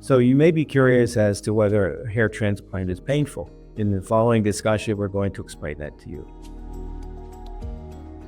So you may be curious as to whether a hair transplant is painful. In the following discussion, we're going to explain that to you.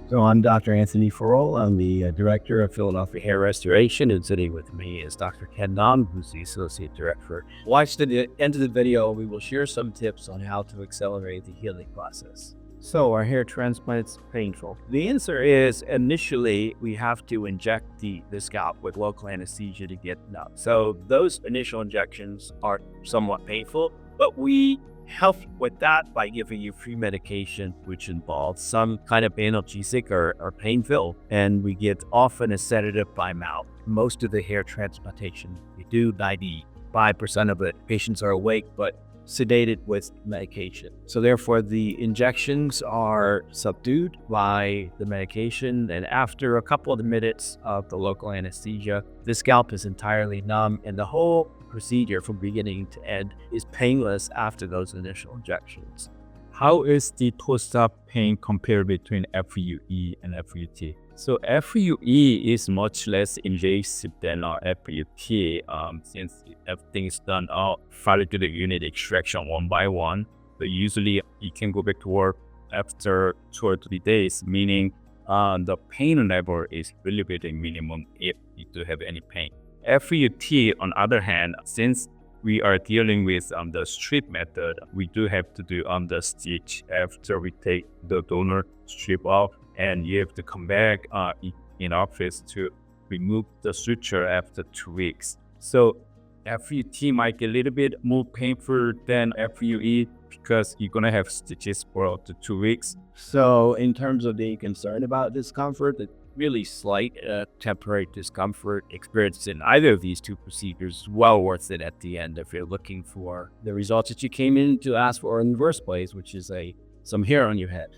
So I'm Dr. Anthony Farrell. I'm the Director of Philadelphia Hair Restoration, and sitting with me is Dr. Ken Nam, who's the Associate Director. Watch to the end of the video. We will share some tips on how to accelerate the healing process. So are hair transplants painful? The answer is initially we have to inject the scalp with local anesthesia to get it out. So those initial injections are somewhat painful, but we help with that by giving you free medication, which involves some kind of analgesic or pain pill, and we get often a sedative by mouth. Most of the hair transplantation we do, 95% of it, patients are awake but sedated with medication. So therefore the injections are subdued by the medication, and after a couple of minutes of the local anesthesia, the scalp is entirely numb, and the whole procedure from beginning to end is painless after those initial injections. How is the post-op pain compared between FUE and FUT? So FUE is much less invasive than our FUT, since everything is done out follow to the unit extraction one by one. But usually you can go back to work after 2 or 3 days, meaning the pain level is really very minimum if you do have any pain. FUT, on the other hand, since we are dealing with the strip method, we do have to do the stitch after we take the donor strip off, and you have to come back in office to remove the suture after 2 weeks. So FUT might get a little bit more painful than FUE because you're gonna have stitches for up to 2 weeks. So in terms of being concerned about discomfort, the really slight temporary discomfort experienced in either of these two procedures is well worth it at the end if you're looking for the results that you came in to ask for in the first place, which is some hair on your head.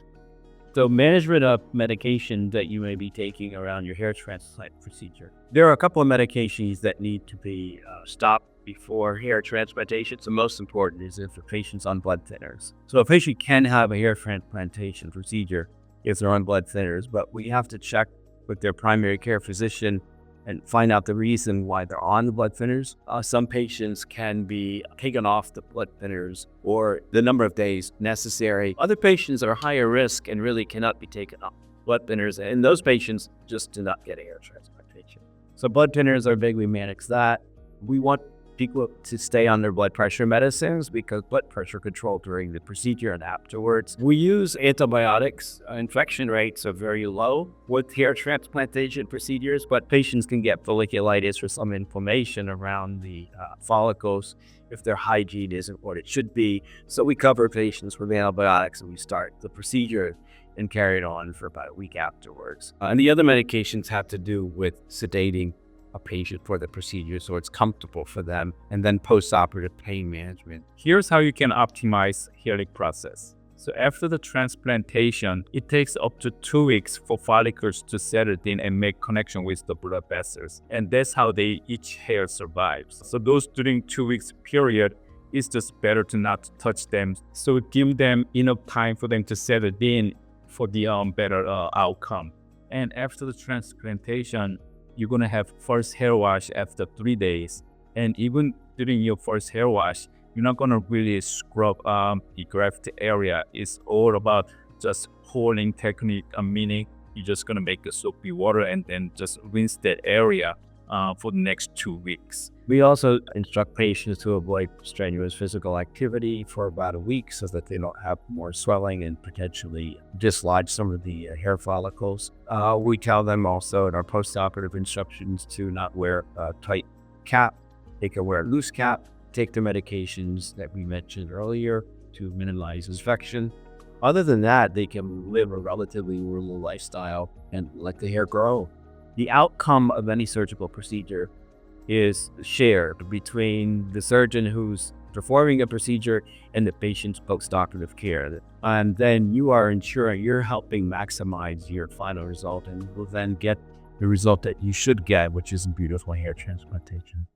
So management of medication that you may be taking around your hair transplant procedure. There are a couple of medications that need to be stopped before hair transplantation. The most important is if the patient's on blood thinners. So a patient can have a hair transplantation procedure if they're on blood thinners, but we have to check with their primary care physician and find out the reason why they're on the blood thinners. Some patients can be taken off the blood thinners or the number of days necessary. Other patients are higher risk and really cannot be taken off blood thinners, and those patients just do not get a hair transplantation. So blood thinners are big, we manage that. We want people to stay on their blood pressure medicines because blood pressure control during the procedure and afterwards. We use antibiotics. Infection rates are very low with hair transplantation procedures, but patients can get folliculitis or some inflammation around the follicles if their hygiene isn't what it should be. So we cover patients with antibiotics and we start the procedure and carry it on for about a week afterwards. And the other medications have to do with sedating a patient for the procedure so it's comfortable for them, and then post-operative pain management. Here's how you can optimize healing process. So after the transplantation, it takes up to 2 weeks for follicles to settle in and make connection with the blood vessels. And that's how each hair survives. So those during 2 weeks period, it's just better to not touch them. So give them enough time for them to settle in for the better outcome. And after the transplantation, you're gonna have first hair wash after 3 days. And even during your first hair wash, you're not gonna really scrub the grafted area. It's all about just holding technique, meaning you're just gonna make a soapy water and then just rinse that area for the next 2 weeks. We also instruct patients to avoid strenuous physical activity for about a week so that they don't have more swelling and potentially dislodge some of the hair follicles. We tell them also in our post-operative instructions to not wear a tight cap. They can wear a loose cap, take the medications that we mentioned earlier to minimize infection. Other than that, they can live a relatively normal lifestyle and let the hair grow. The outcome of any surgical procedure is shared between the surgeon who's performing a procedure and the patient's post-operative care. And then you are ensuring you're helping maximize your final result and will then get the result that you should get, which is a beautiful hair transplantation.